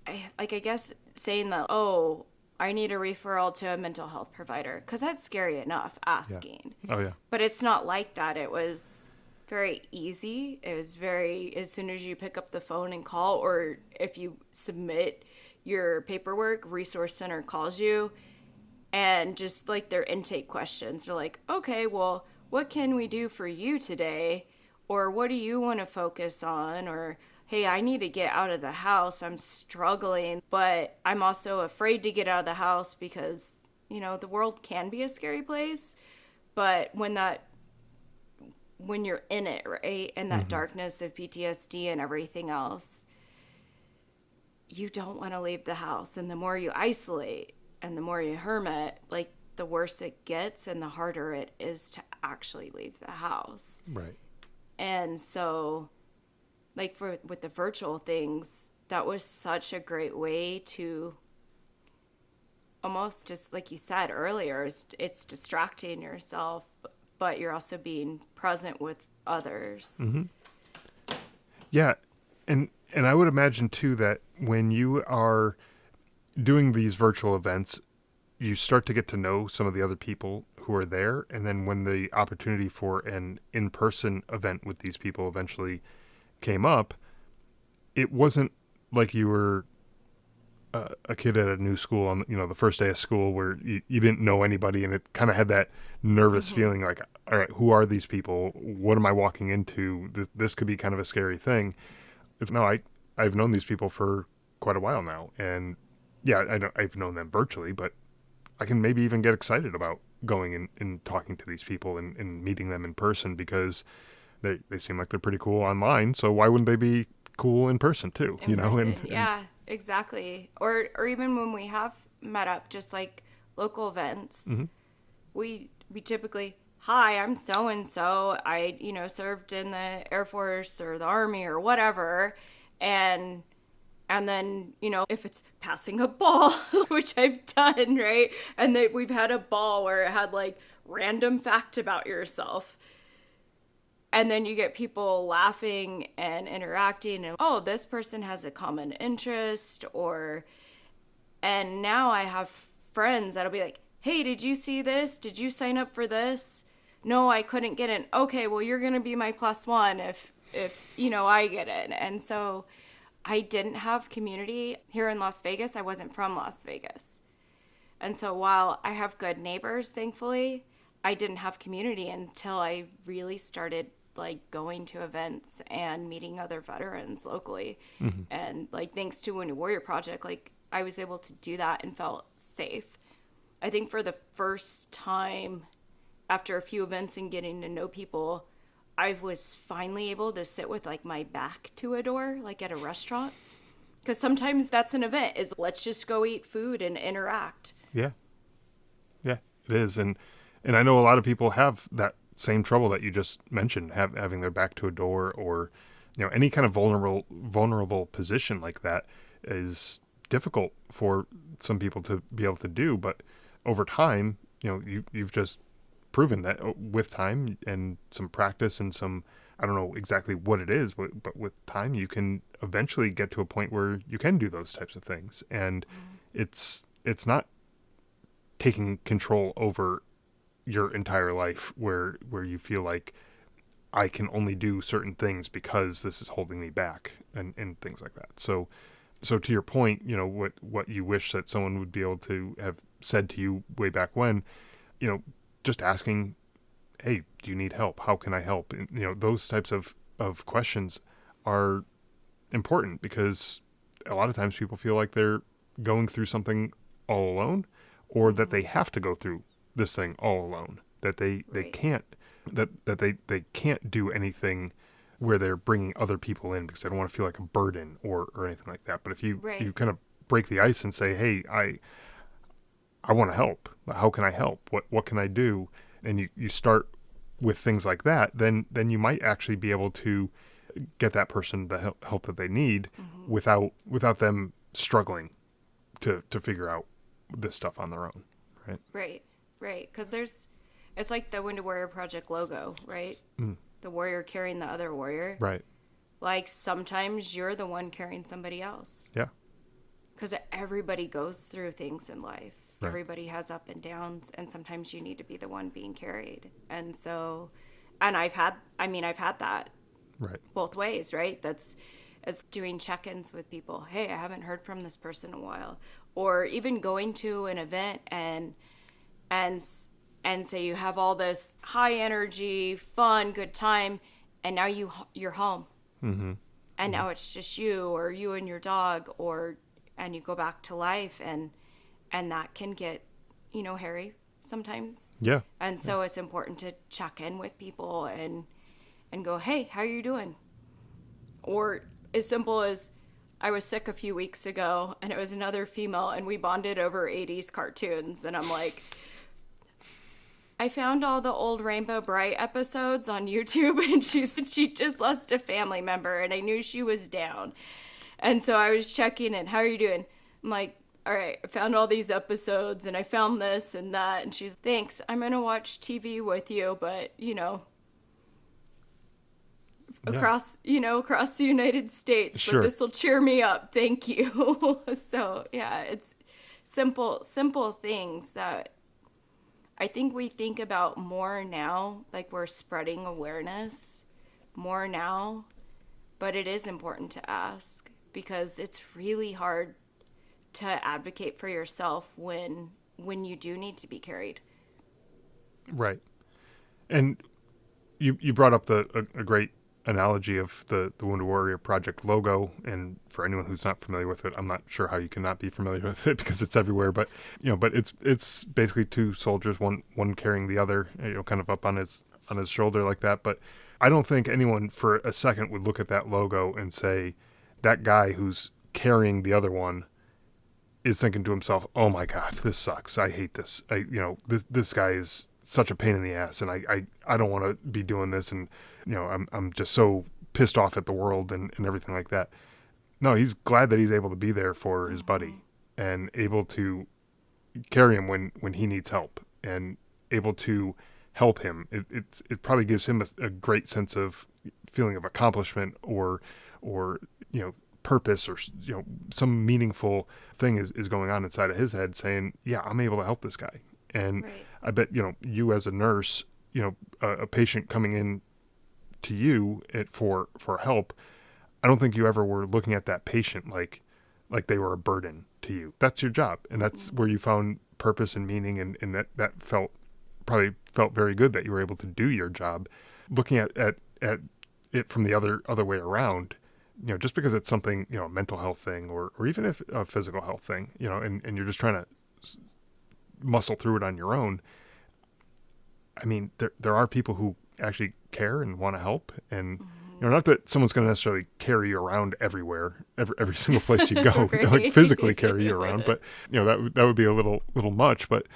S2: I guess, saying that, oh, I need a referral to a mental health provider, because that's scary enough, asking.
S1: Yeah. Oh, yeah.
S2: But it's not like that. It was very easy. It was very, as soon as you pick up the phone and call, or if you submit your paperwork, Resource Center calls you. And just like their intake questions, they're like, okay, well, what can we do for you today? Or what do you want to focus on? Or, hey, I need to get out of the house. I'm struggling, but I'm also afraid to get out of the house because, the world can be a scary place. But when you're in it, right, and that darkness of PTSD and everything else, you don't want to leave the house. And the more you isolate, and the more you hermit, like, the worse it gets and the harder it is to actually leave the house.
S1: Right.
S2: And so, like, with the virtual things, that was such a great way to almost, just like you said earlier, it's distracting yourself, but you're also being present with others.
S1: Mm-hmm. Yeah. And I would imagine, too, that when you are doing these virtual events, you start to get to know some of the other people who are there. And then when the opportunity for an in-person event with these people eventually came up, it wasn't like you were a kid at a new school on, the first day of school where you didn't know anybody. And it kind of had that nervous feeling like, all right, who are these people? What am I walking into? This could be kind of a scary thing. I've known these people for quite a while now. And yeah, I know I've known them virtually, but I can maybe even get excited about going and talking to these people and meeting them in person, because they seem like they're pretty cool online. So why wouldn't they be cool in person too?
S2: Yeah, exactly. Or even when we have met up, just like local events, we typically, hi, I'm so and so. I served in the Air Force or the Army or whatever, and then, if it's passing a ball, which I've done, right? And we've had a ball where it had, like, random fact about yourself. And then you get people laughing and interacting, and, oh, this person has a common interest, and now I have friends that'll be like, hey, did you see this? Did you sign up for this? No, I couldn't get in. Okay, well, you're going to be my +1 if I get in. And so I didn't have community here in Las Vegas. I wasn't from Las Vegas. And so while I have good neighbors, thankfully, I didn't have community until I really started, like, going to events and meeting other veterans locally. And, like, thanks to Wounded Warrior Project, like, I was able to do that and felt safe. I think for the first time after a few events and getting to know people, I was finally able to sit with, like, my back to a door, like at a restaurant. Because sometimes that's an event, is let's just go eat food and interact.
S1: Yeah. Yeah. It is. And I know a lot of people have that same trouble that you just mentioned, having their back to a door, or, any kind of vulnerable position like that is difficult for some people to be able to do. But over time, you've just proven that with time and some practice and some, I don't know exactly what it is, but with time you can eventually get to a point where you can do those types of things. And it's not taking control over your entire life where you feel like I can only do certain things because this is holding me back and things like that. So to your point, what you wish that someone would be able to have said to you way back when, just asking, hey, do you need help? How can I help? And, those types of questions are important, because a lot of times people feel like they're going through something all alone, or that they have to go through this thing all alone, that they can't, that they can't do anything where they're bringing other people in because they don't want to feel like a burden or anything like that. But if you kind of break the ice and say, hey, I want to help. How can I help? What can I do? And you start with things like that, then you might actually be able to get that person the help that they need without them struggling to figure out this stuff on their own. Right.
S2: Because it's like the Wounded Warrior Project logo, right? The warrior carrying the other warrior.
S1: Right.
S2: Like sometimes you're the one carrying somebody else.
S1: Yeah.
S2: Because everybody goes through things in life.
S1: Right.
S2: Everybody has up and downs, and sometimes you need to be the one being carried. And so, and I've had that both ways, right? That's as doing check-ins with people. Hey, I haven't heard from this person in a while. Or even going to an event and say you have all this high energy, fun, good time, and now you're home. And now it's just you or you and your dog, and you go back to life, and that can get, hairy sometimes.
S1: Yeah.
S2: And so it's important to check in with people and go, hey, how are you doing? Or as simple as, I was sick a few weeks ago, and it was another female, and we bonded over 80s cartoons, and I'm like, I found all the old Rainbow Bright episodes on YouTube, and she just lost a family member, and I knew she was down. And so I was checking in, how are you doing? I'm like, all right, I found all these episodes, and I found this and that, and she's, thanks, I'm going to watch TV with you, but, across the United States,
S1: sure.
S2: But this will cheer me up. Thank you. So, yeah, it's simple things that I think we think about more now, like we're spreading awareness more now, but it is important to ask, because it's really hard to advocate for yourself when you do need to be carried.
S1: Right. And you brought up a great analogy of the Wounded Warrior Project logo, and for anyone who's not familiar with it, I'm not sure how you cannot be familiar with it because it's everywhere, but but it's basically two soldiers, one carrying the other, kind of up on his shoulder like that. But I don't think anyone for a second would look at that logo and say that guy who's carrying the other one is thinking to himself, oh my God, this sucks. I hate this. This guy is such a pain in the ass, and I don't want to be doing this, and I'm just so pissed off at the world and everything like that. No, he's glad that he's able to be there for his buddy and able to carry him when he needs help, and able to help him. It probably gives him a great sense of feeling of accomplishment or purpose, or some meaningful thing is going on inside of his head, saying, yeah, I'm able to help this guy. And right. I bet you as a nurse, a patient coming in to you for help, I don't think you ever were looking at that patient like they were a burden to you. That's your job, and that's where you found purpose and meaning, and that probably felt very good that you were able to do your job. Looking at it from the other way around, just because it's something, a mental health thing or even if a physical health thing, and you're just trying to muscle through it on your own. I mean, there are people who actually care and want to help, and not that someone's going to necessarily carry you around everywhere, every single place you go,
S2: right.
S1: like physically carry you around, but that would be a little much. But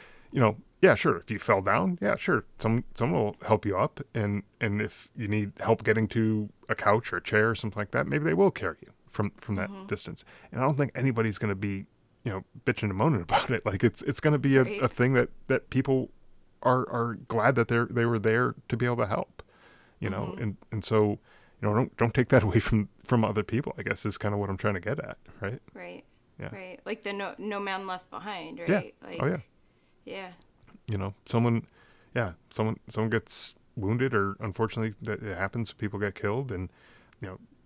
S1: yeah, sure. If you fell down, yeah, sure. Someone will help you up, and if you need help getting to a couch or a chair or something like that, maybe they will carry you from that distance. And I don't think anybody's going to be, bitching and moaning about it. Like it's going to be
S2: Right.
S1: a thing that people are glad that they were there to be able to help, and so don't take that away from other people, I guess, is kind of what I'm trying to get at, right?
S2: Right.
S1: Yeah.
S2: Right. Like the no man left behind,
S1: Yeah.
S2: right? Like,
S1: Oh yeah.
S2: yeah.
S1: Someone gets wounded, or unfortunately that it happens, people get killed, and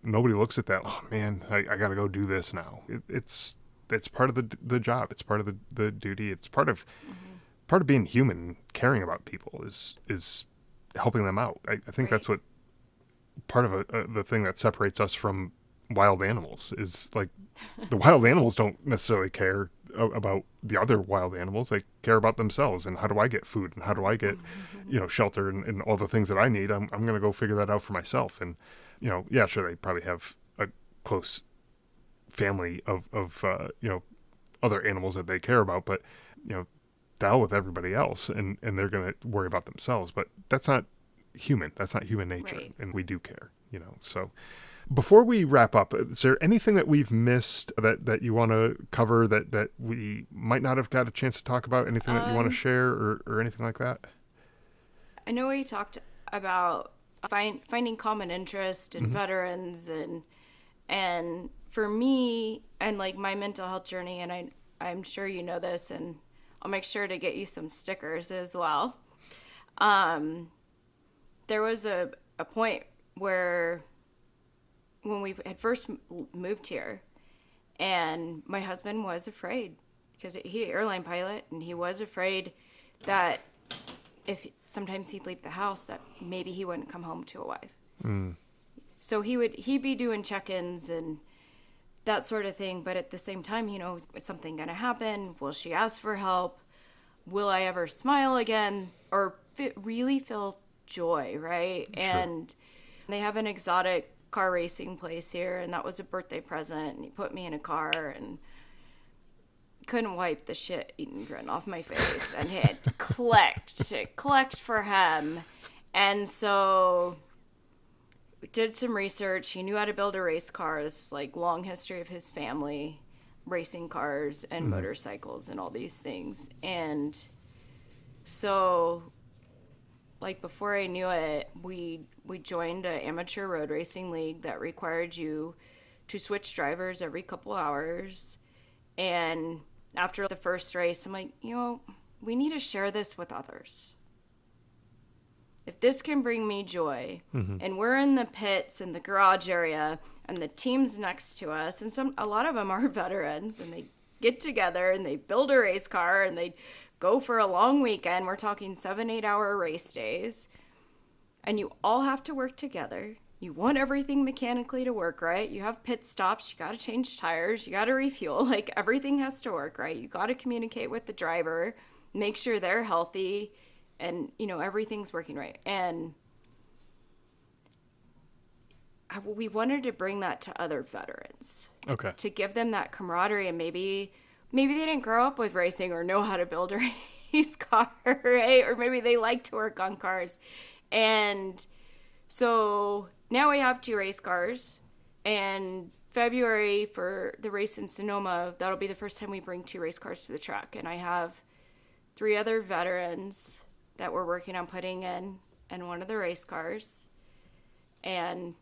S1: nobody looks at that, oh man, I got to go do this now. It's part of the job. It's part of the duty. It's part of being human, caring about people is helping them out. I think
S2: Right.
S1: that's what part of the thing that separates us from wild animals is, like, the wild animals don't necessarily care about the other wild animals. They care about themselves, and how do I get food, and how do I get shelter, and all the things that I need. I'm going to go figure that out for myself. And yeah, sure, they probably have a close family of other animals that they care about, but to hell with everybody else, and they're going to worry about themselves. But that's not human. That's not human nature.
S2: Right.
S1: And we do care, so. Before we wrap up, is there anything that we've missed that you want to cover that we might not have got a chance to talk about? Anything that you want to share, or anything like that?
S2: I know we talked about finding common interest in veterans, and for me, and like my mental health journey, and I'm sure you know this, and I'll make sure to get you some stickers as well. There was a point where, when we had first moved here, and my husband was afraid, because he airline pilot, and he was afraid that if sometimes he'd leave the house, that maybe he wouldn't come home to a wife. So he'd be doing check-ins and that sort of thing, but at the same time, is something gonna happen? Will she ask for help? Will I ever smile again, or really feel joy, right?
S1: Sure.
S2: And they have an exotic car racing place here, and that was a birthday present, and he put me in a car and couldn't wipe the shit-eating grin off my face, and it clicked for him. And so we did some research. He knew how to build a race car. This like long history of his family racing cars and motorcycles and all these things. And so, like, before I knew it, we joined an amateur road racing league that required you to switch drivers every couple hours. And after the first race, I'm like, we need to share this with others. If this can bring me joy, and we're in the pits in the garage area, and the team's next to us, and a lot of them are veterans, and they get together and they build a race car and they go for a long weekend. We're talking 7-8 hour race days, and you all have to work together. You want everything mechanically to work right. You have pit stops. You got to change tires. You got to refuel. Like, everything has to work right. You got to communicate with the driver, make sure they're healthy, and everything's working right. And we wanted to bring that to other veterans.
S1: Okay.
S2: To give them that camaraderie, and maybe they didn't grow up with racing or know how to build a race car, right? Or maybe they like to work on cars. And so now we have 2 race cars, and February for the race in Sonoma, that'll be the first time we bring 2 race cars to the track. And I have 3 other veterans that we're working on putting in one of the race cars. And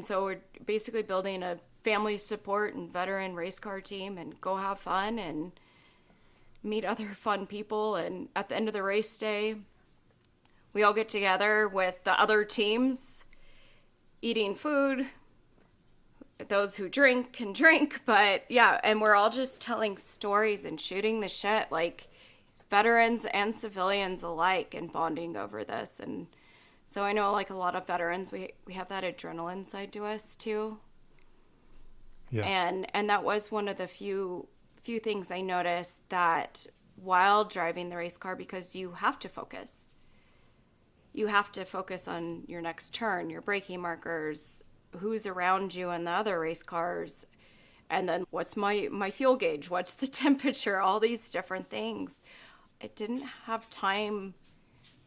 S2: so we're basically building a family support and veteran race car team, and go have fun and meet other fun people. And at the end of the race day, we all get together with the other teams, eating food. Those who drink can drink, but yeah, and we're all just telling stories and shooting the shit, like veterans and civilians alike, and bonding over this. And so I know, like, a lot of veterans, we have that adrenaline side to us too.
S1: Yeah.
S2: And that was one of the few things I noticed, that while driving the race car, because you have to focus. You have to focus on your next turn, your braking markers, who's around you in the other race cars, and then what's my fuel gauge, what's the temperature, all these different things. I didn't have time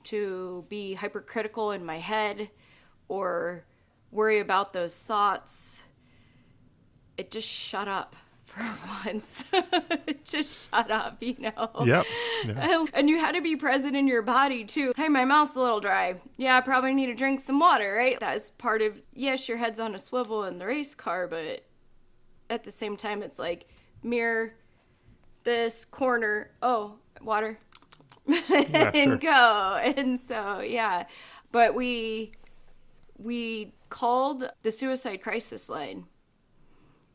S2: to be hypercritical in my head or worry about those thoughts. It just shut up for once. It just shut up, you know?
S1: Yep. Yeah.
S2: And you had to be present in your body too. Hey, my mouth's a little dry. Yeah, I probably need to drink some water, right? That is part of, yes, your head's on a swivel in the race car, but at the same time, it's like, mirror, this corner, oh, water,
S1: Yeah,
S2: and
S1: sure.
S2: go. And so, yeah. But we called the suicide crisis line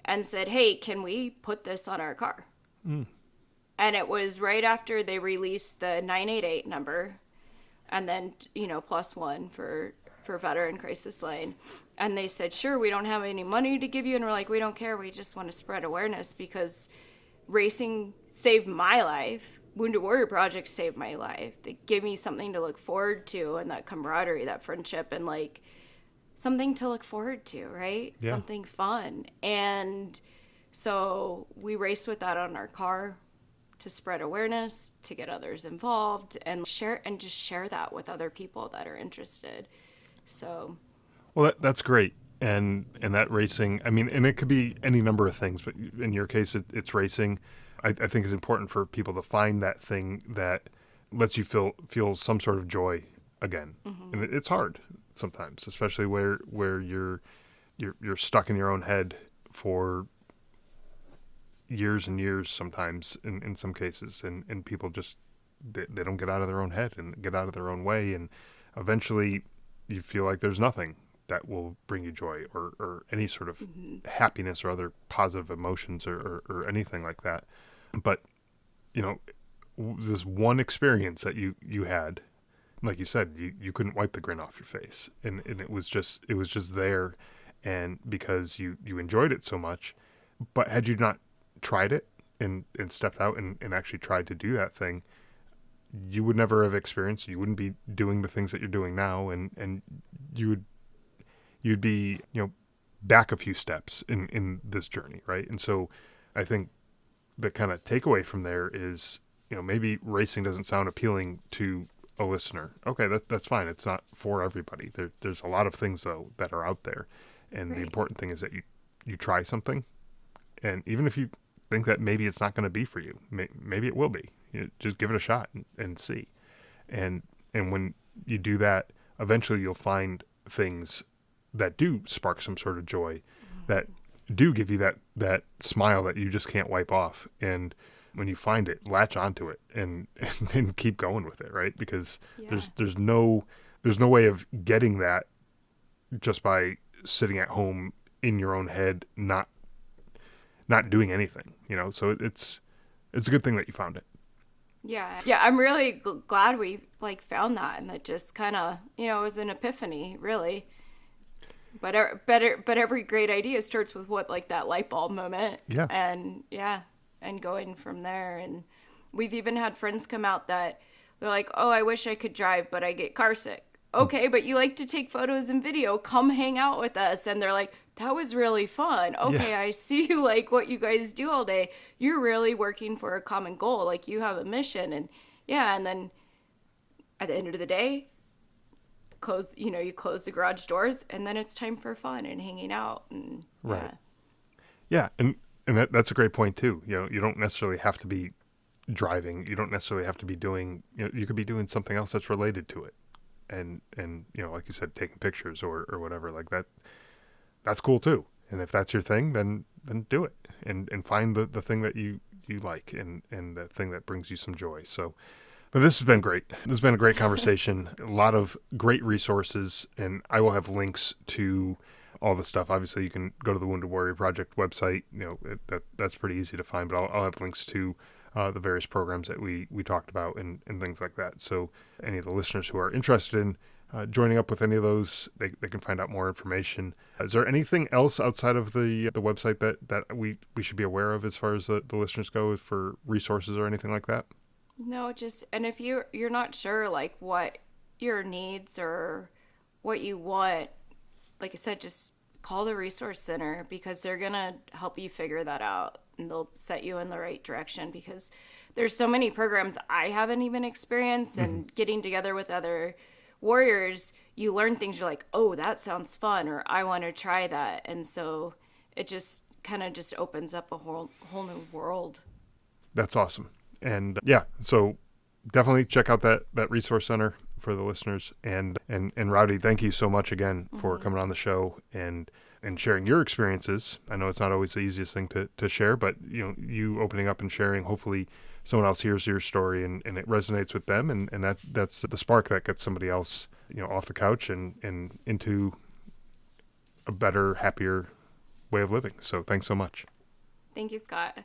S2: and said, hey, can we put this on our car? And it was right after they released the 988 number, and then, you know, +1 for veteran crisis line. And they said, sure, we don't have any money to give you. And we're like, we don't care. We just want to spread awareness, because racing saved my life. Wounded Warrior Project saved my life. They gave me something to look forward to, and that camaraderie, that friendship, and like something to look forward to, right?
S1: Yeah.
S2: Something fun. And so we raced with that on our car to spread awareness, to get others involved, and just share that with other people that are interested. So,
S1: Well, that's great. And that racing, I mean, and it could be any number of things, but in your case, it's racing. I think it's important for people to find that thing that lets you feel some sort of joy again.
S2: mm-hmm.
S1: And it's hard sometimes, especially where you're stuck in your own head for years and years sometimes in some cases, and people just they don't get out of their own head and get out of their own way, and eventually you feel like there's nothing that will bring you joy or any sort of
S2: Mm-hmm.
S1: happiness or other positive emotions or anything like that. But, you know, this one experience that you had, like you said, you couldn't wipe the grin off your face, and it was just there, and because you enjoyed it so much. But had you not tried it and stepped out and actually tried to do that thing, you would never have experienced. You wouldn't be doing the things that you're doing now, and you'd be, you know, back a few steps in this journey, right? And so I think the kind of takeaway from there is, you know, maybe racing doesn't sound appealing to a listener. Okay, that's fine. It's not for everybody. There's a lot of things though that are out there, and
S2: Right.
S1: the important thing is that you try something, and even if you think that maybe it's not going to be for you, maybe it will be. You know, just give it a shot and see, and when you do that, eventually you'll find things that do spark some sort of joy, that do give you that smile that you just can't wipe off. And when you find it, latch onto it and then keep going with it, right? Because
S2: Yeah.
S1: there's no way of getting that just by sitting at home in your own head, not doing anything, you know. So it's a good thing that you found it.
S2: Yeah. I'm really glad we like found that, and that just kind of, you know, it was an epiphany, really. But every great idea starts with what, like that light bulb moment.
S1: Yeah.
S2: And going from there. And we've even had friends come out that they're like, "Oh, I wish I could drive, but I get car sick." Okay, but you like to take photos and video. Come hang out with us. And they're like, "That was really fun. Okay,
S1: Yeah.
S2: I see you like what you guys do all day. You're really working for a common goal. Like you have a mission." And yeah, and then at the end of the day, you close the garage doors, and then it's time for fun and hanging out. And
S1: Right. Yeah, and that's a great point too. You know, you don't necessarily have to be driving. You don't necessarily have to be doing. You know, you could be doing something else that's related to it, and you know, like you said, taking pictures or whatever like that. That's cool too. And if that's your thing, then do it and find the thing that you like and the thing that brings you some joy. So. But this has been great. This has been a great conversation. A lot of great resources, and I will have links to all the stuff. Obviously, you can go to the Wounded Warrior Project website. You know, that's pretty easy to find. But I'll have links to the various programs that we talked about and things like that. So any of the listeners who are interested in joining up with any of those, they can find out more information. Is there anything else outside of the website that we should be aware of as far as the listeners go for resources or anything like that?
S2: No, and if you're not sure like what your needs or what you want, like I said, just call the resource center, because they're gonna help you figure that out, and they'll set you in the right direction, because there's so many programs I haven't even experienced, and getting together with other warriors, you learn things. You're like, oh, that sounds fun, or I want to try that. And so it just kind of just opens up a whole new world.
S1: That's awesome. And yeah, so definitely check out that resource center for the listeners. And Rowdy, thank you so much again for coming on the show and sharing your experiences. I know it's not always the easiest thing to share, but you opening up and sharing, hopefully someone else hears your story and it resonates with them, and that's the spark that gets somebody else off the couch and into a better, happier way of living. So thanks so much.
S2: Thank you, Scott.